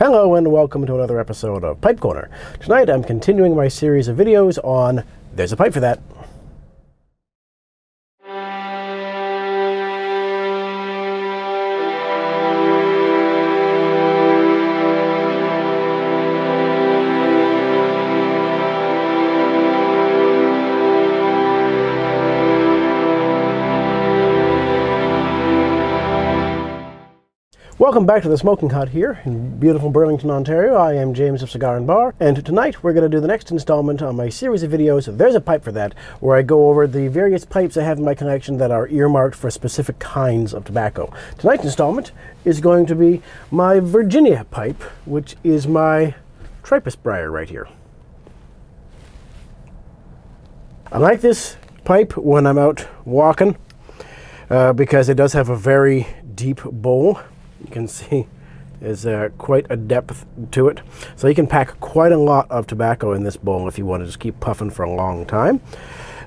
Hello and welcome to another episode of Pipe Corner. Tonight I'm continuing my series of videos on There's a Pipe for That. Welcome back to the Smoking Hut here in beautiful Burlington, Ontario. I am James of Cigar and Bar, and tonight we're going to do the next installment on my series of videos, There's a Pipe for That, where I go over the various pipes I have in my collection that are earmarked for specific kinds of tobacco. Tonight's installment is going to be my Virginia pipe, which is my Trappist briar right here. I like this pipe when I'm out walking because it does have a very deep bowl. You can see there's quite a depth to it. So you can pack quite a lot of tobacco in this bowl if you want to just keep puffing for a long time.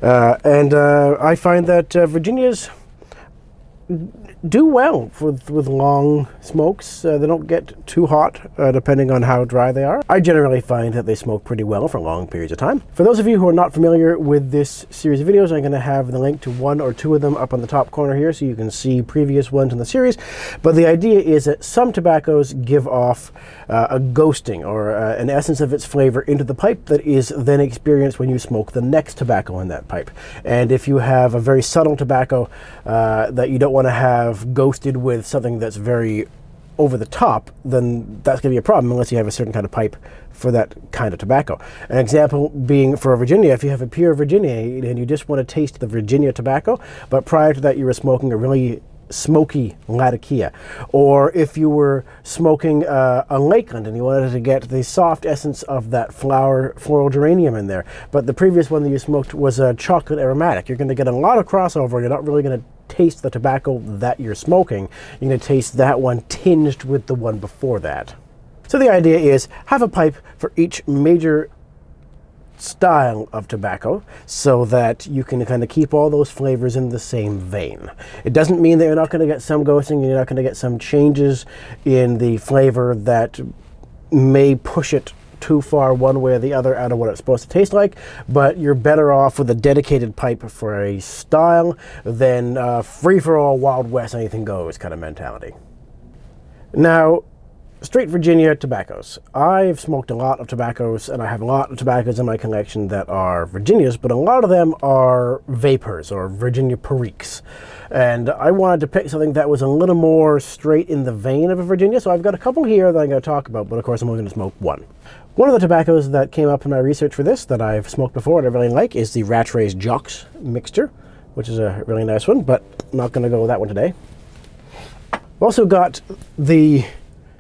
I find that Virginias do well with long smokes. They don't get too hot depending on how dry they are. I generally find that they smoke pretty well for long periods of time. For those of you who are not familiar with this series of videos, I'm going to have the link to one or two of them up on the top corner here so you can see previous ones in the series. But the idea is that some tobaccos give off a ghosting or an essence of its flavor into the pipe that is then experienced when you smoke the next tobacco in that pipe. And if you have a very subtle tobacco that you don't want to have ghosted with something that's very over the top, then that's going to be a problem unless you have a certain kind of pipe for that kind of tobacco. An example being for Virginia, if you have a pure Virginia and you just want to taste the Virginia tobacco, but prior to that you were smoking a really smoky Latakia, or if you were smoking a Lakeland and you wanted to get the soft essence of that floral geranium in there, but the previous one that you smoked was a chocolate aromatic, you're going to get a lot of crossover. You're not really going to taste the tobacco that you're smoking. You're going to taste that one tinged with the one before that. So the idea is have a pipe for each major style of tobacco so that you can kind of keep all those flavors in the same vein. It doesn't mean that you're not going to get some ghosting and you're not going to get some changes in the flavor that may push it too far one way or the other out of what it's supposed to taste like, but you're better off with a dedicated pipe for a style than free-for-all Wild West anything goes kind of mentality. Now, straight Virginia tobaccos. I've smoked a lot of tobaccos, and I have a lot of tobaccos in my collection that are Virginias, but a lot of them are vapors or Virginia Periques. And I wanted to pick something that was a little more straight in the vein of a Virginia, so I've got a couple here that I'm going to talk about, but of course I'm only going to smoke one. One of the tobaccos that came up in my research for this that I've smoked before and I really like is the Rattray's Jocks mixture, which is a really nice one, but I'm not going to go with that one today. I've also got the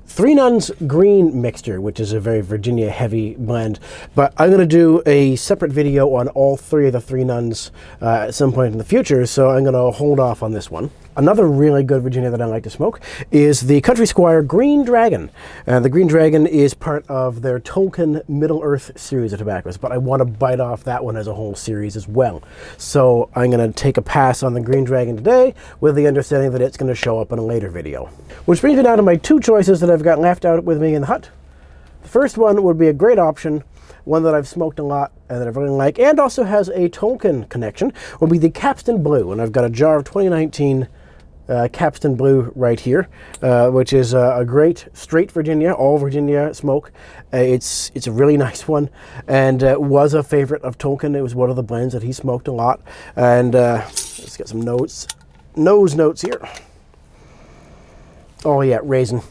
Three Nuns Green mixture, which is a very Virginia heavy blend, but I'm going to do a separate video on all three of the Three Nuns at some point in the future, so I'm going to hold off on this one. Another really good Virginia that I like to smoke is the Country Squire Green Dragon. The Green Dragon is part of their Tolkien Middle-earth series of tobaccos, but I want to bite off that one as a whole series as well. So I'm going to take a pass on the Green Dragon today with the understanding that it's going to show up in a later video. Which brings me down to my two choices that I've got left out with me in the hut. The first one would be a great option, one that I've smoked a lot and that I really like, and also has a Tolkien connection, would be the Capstan Blue. And I've got a jar of 2019 Capstan Blue right here, which is a great straight Virginia, all Virginia smoke. It's a really nice one, and was a favorite of Tolkien. It was one of the blends that he smoked a lot. And let's get some nose notes here. Oh yeah, raisin.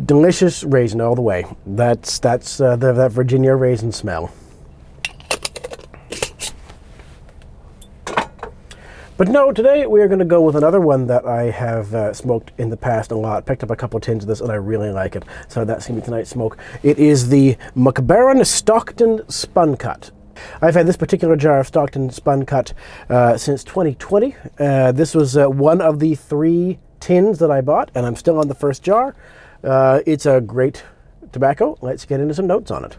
Delicious raisin all the way. That's that Virginia raisin smell. But no, today we are going to go with another one that I have smoked in the past a lot. Picked up a couple of tins of this and I really like it. So that's going to be tonight's smoke. It is the MacBaren Stockton Spun Cut. I've had this particular jar of Stockton Spun Cut since 2020. This was one of the 3 tins that I bought, and I'm still on the first jar. It's a great tobacco. Let's get into some notes on it.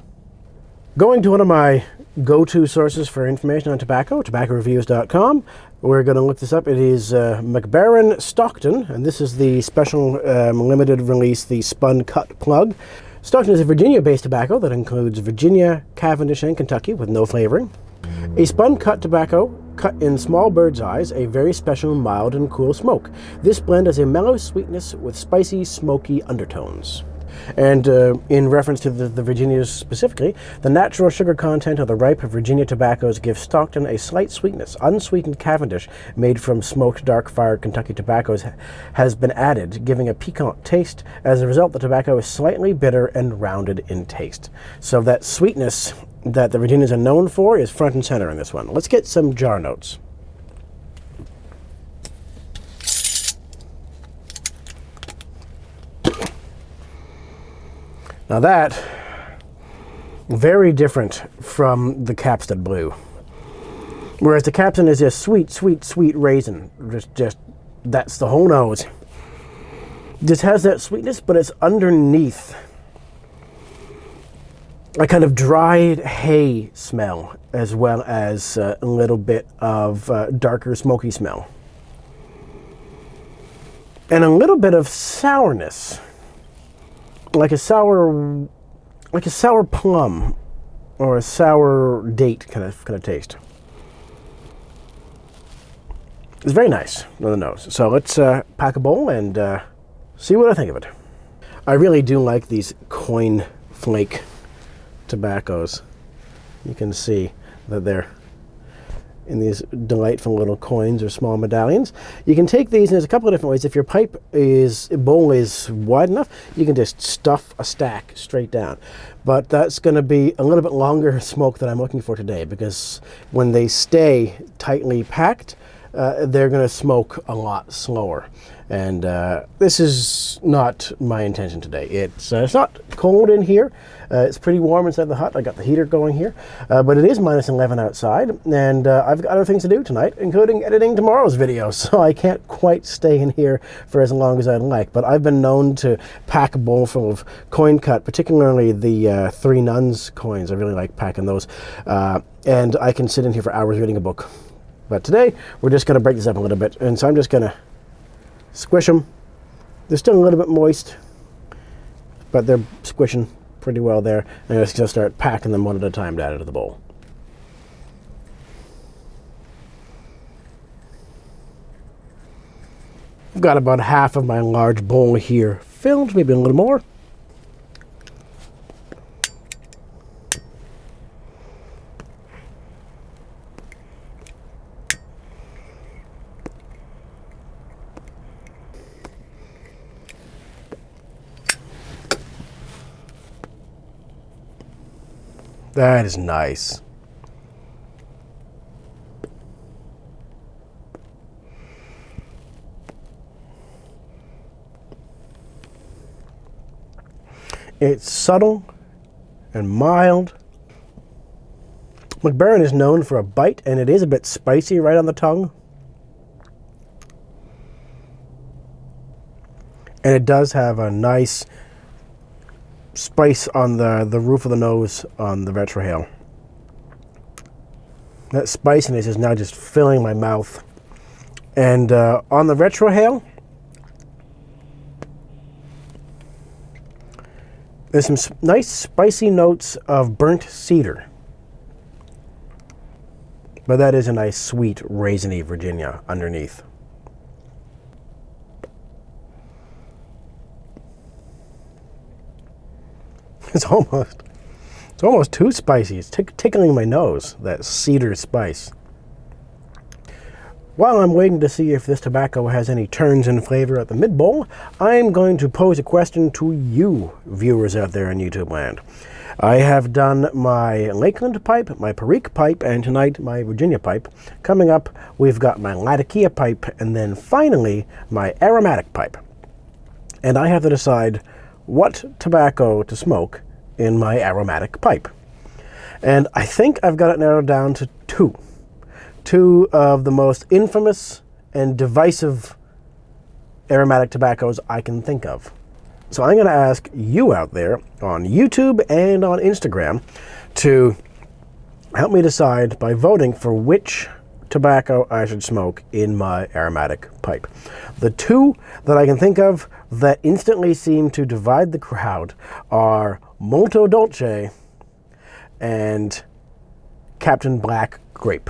Going to one of my go-to sources for information on tobacco, tobaccoreviews.com. We're going to look this up. It is MacBaren Stockton, and this is the special limited release, the spun cut plug. Stockton is a Virginia-based tobacco that includes Virginia, Cavendish, and Kentucky with no flavoring. A spun cut tobacco cut in small bird's eyes, a very special mild and cool smoke. This blend has a mellow sweetness with spicy, smoky undertones. And in reference to the Virginias specifically, the natural sugar content of the ripe Virginia tobaccos gives Stockton a slight sweetness. Unsweetened Cavendish, made from smoked dark-fired Kentucky tobaccos, has been added, giving a piquant taste. As a result, the tobacco is slightly bitter and rounded in taste. So that sweetness that the Virginias are known for is front and center in this one. Let's get some jar notes. Now that, very different from the Capstan Blue. Whereas the Capstan is just sweet, sweet, sweet raisin. Just that's the whole nose. This has that sweetness, but it's underneath a kind of dried hay smell, as well as a little bit of darker smoky smell. And a little bit of sourness. Like a sour plum or a sour date kind of taste. It's very nice on the nose. So let's pack a bowl and see what I think of it. I really do like these coin flake tobaccos. You can see that they're in these delightful little coins or small medallions. You can take these, and there's a couple of different ways. If your bowl is wide enough, you can just stuff a stack straight down. But that's going to be a little bit longer smoke than I'm looking for today, because when they stay tightly packed, they're going to smoke a lot slower. And this is not my intention today. It's not cold in here. It's pretty warm inside the hut. I got the heater going here. But it is -11 outside. And I've got other things to do tonight, including editing tomorrow's video. So I can't quite stay in here for as long as I'd like. But I've been known to pack a bowl full of coin cut, particularly the Three Nuns coins. I really like packing those. And I can sit in here for hours reading a book. But today, we're just going to break this up a little bit. And so I'm just going to squish them. They're still a little bit moist, but they're squishing pretty well there. And I'm just going to start packing them one at a time to add into the bowl. I've got about half of my large bowl here filled, maybe a little more. That is nice. It's subtle and mild. MacBaren is known for a bite, and it is a bit spicy right on the tongue. And it does have a nice spice on the roof of the nose on the retrohale. That spiciness is now just filling my mouth. And on the retrohale, there's some nice spicy notes of burnt cedar. But that is a nice sweet raisiny Virginia underneath. It's almost too spicy. It's tickling my nose, that cedar spice. While I'm waiting to see if this tobacco has any turns in flavor at the mid-bowl, I'm going to pose a question to you viewers out there in YouTube land. I have done my Lakeland pipe, my Perique pipe, and tonight my Virginia pipe. Coming up, we've got my Latakia pipe, and then finally my Aromatic pipe. And I have to decide what tobacco to smoke in my Aromatic pipe. And I think I've got it narrowed down to two. Two of the most infamous and divisive aromatic tobaccos I can think of. So I'm going to ask you out there on YouTube and on Instagram to help me decide by voting for which tobacco I should smoke in my aromatic pipe. The two that I can think of that instantly seem to divide the crowd are Molto Dolce and Captain Black Grape.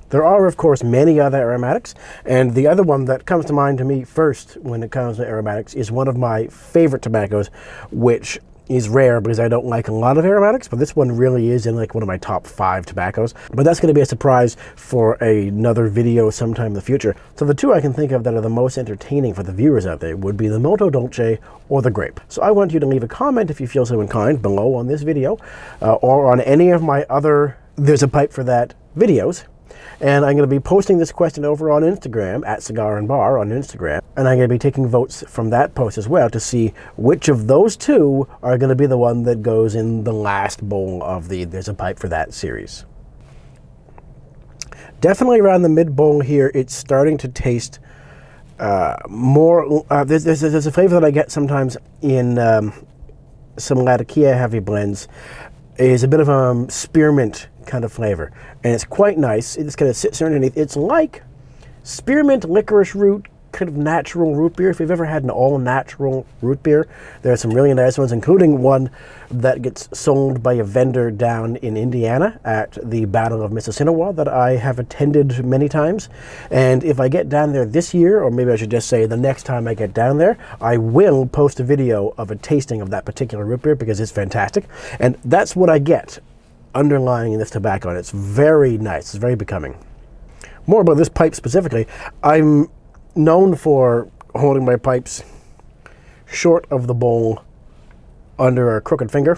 There are, of course, many other aromatics, and the other one that comes to mind to me first when it comes to aromatics is one of my favorite tobaccos, which is rare because I don't like a lot of aromatics, but this one really is in like one of my top 5 tobaccos. But that's going to be a surprise for another video sometime in the future. So the two I can think of that are the most entertaining for the viewers out there would be the Molto Dolce or the Grape. So I want you to leave a comment if you feel so inclined below on this video or on any of my other There's a Pipe for That videos. And I'm going to be posting this question over on Instagram, at Cigar and Bar on Instagram. And I'm going to be taking votes from that post as well to see which of those two are going to be the one that goes in the last bowl of the There's a Pipe for That series. Definitely around the mid bowl here, it's starting to taste more. There's a flavor that I get sometimes in some Latakia heavy blends. Is a bit of a spearmint kind of flavor, and it's quite nice. It just kind of sits there underneath. It's like spearmint, licorice root, kind of natural root beer. If you've ever had an all-natural root beer, there are some really nice ones, including one that gets sold by a vendor down in Indiana at the Battle of Mississinawa that I have attended many times. And if I get down there this year, or maybe I should just say the next time I get down there, I will post a video of a tasting of that particular root beer because it's fantastic. And that's what I get underlying in this tobacco, and it's very nice. It's very becoming. More about this pipe specifically. I'm known for holding my pipes short of the bowl under a crooked finger.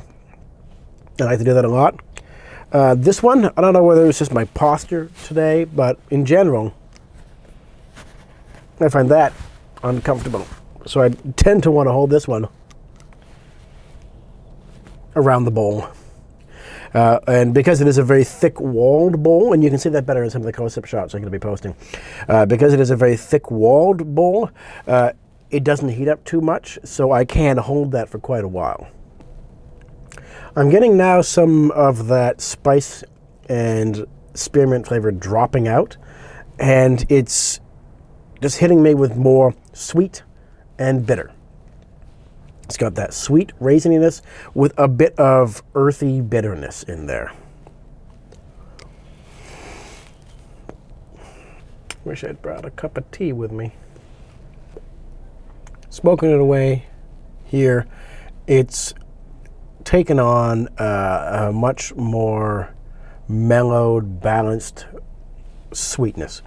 I like to do that a lot. This one, I don't know whether it's just my posture today, but in general, I find that uncomfortable. So I tend to want to hold this one around the bowl. And because it is a very thick-walled bowl, and you can see that better in some of the close-up shots I'm going to be posting, because it is a very thick-walled bowl, it doesn't heat up too much, so I can hold that for quite a while. I'm getting now some of that spice and spearmint flavor dropping out, and it's just hitting me with more sweet and bitter. It's got that sweet raisiness with a bit of earthy bitterness in there. Wish I'd brought a cup of tea with me. Smoking it away here, it's taken on a much more mellowed, balanced sweetness.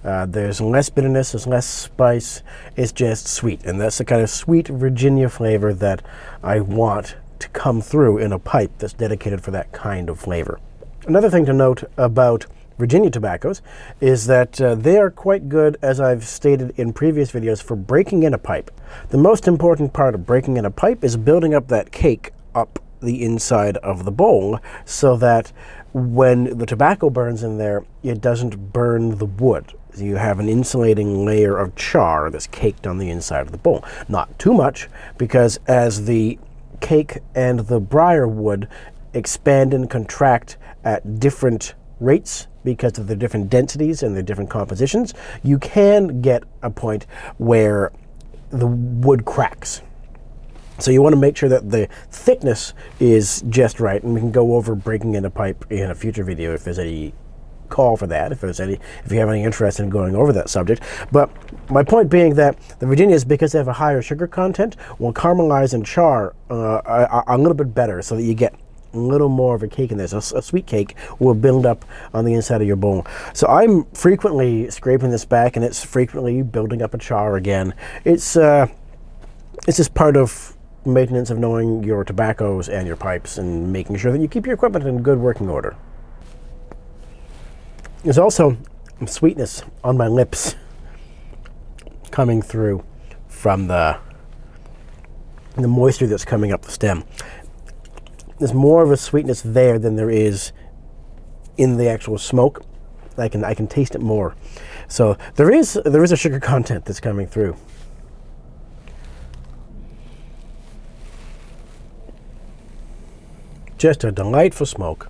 There's less bitterness, there's less spice, it's just sweet. And that's the kind of sweet Virginia flavor that I want to come through in a pipe that's dedicated for that kind of flavor. Another thing to note about Virginia tobaccos is that they are quite good, as I've stated in previous videos, for breaking in a pipe. The most important part of breaking in a pipe is building up that cake up the inside of the bowl so that when the tobacco burns in there, it doesn't burn the wood. You have an insulating layer of char that's caked on the inside of the bowl. Not too much, because as the cake and the briar wood expand and contract at different rates because of the different densities and the different compositions, you can get a point where the wood cracks. So you want to make sure that the thickness is just right, and we can go over breaking in a pipe in a future video if there's any call for that, if you have any interest in going over that subject. But my point being that the Virginias, because they have a higher sugar content, will caramelize and char a little bit better, so that you get a little more of a cake in there. So a sweet cake will build up on the inside of your bowl. So I'm frequently scraping this back, and it's frequently building up a char again. It's just part of maintenance of knowing your tobaccos and your pipes and making sure that you keep your equipment in good working order. There's also sweetness on my lips coming through from the moisture that's coming up the stem. There's more of a sweetness there than there is in the actual smoke. I can taste it more. So there is a sugar content that's coming through. Just a delightful smoke.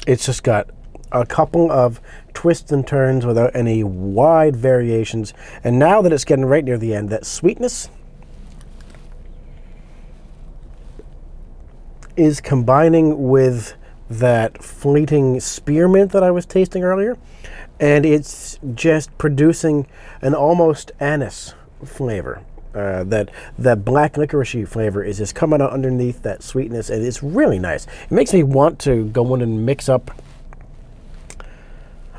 It's just got a couple of twists and turns without any wide variations. And now that it's getting right near the end, that sweetness is combining with that fleeting spearmint that I was tasting earlier, and it's just producing an almost anise flavor. That black licorice flavor is just coming out underneath that sweetness, and it's really nice. It makes me want to go in and mix up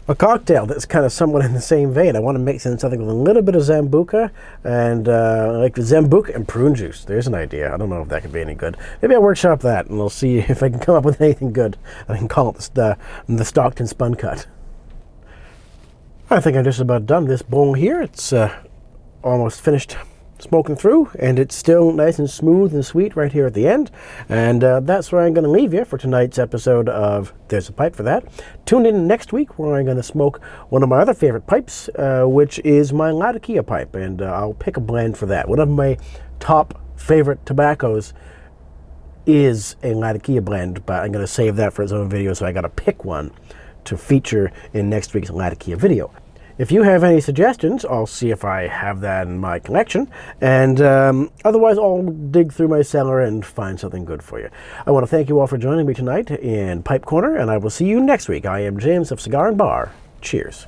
a cocktail that's kind of somewhat in the same vein. I want to mix in something with a little bit of Sambuca and like the Sambuca and prune juice. There's an idea. I don't know if that could be any good. Maybe I'll workshop that and we'll see if I can come up with anything good. I can call it the Stockton Spun Cut. I think I'm just about done this bowl here. It's almost finished smoking through, and it's still nice and smooth and sweet right here at the end. And that's where I'm going to leave you for tonight's episode of There's a Pipe for That. Tune in next week where I'm going to smoke one of my other favorite pipes, which is my Latakia pipe, and I'll pick a blend for that. One of my top favorite tobaccos is a Latakia blend, but I'm going to save that for its own video, so I got to pick one to feature in next week's Latakia video. If you have any suggestions, I'll see if I have that in my collection, and otherwise I'll dig through my cellar and find something good for you. I want to thank you all for joining me tonight in Pipe Corner, and I will see you next week. I am James of Cigar and Bar. Cheers.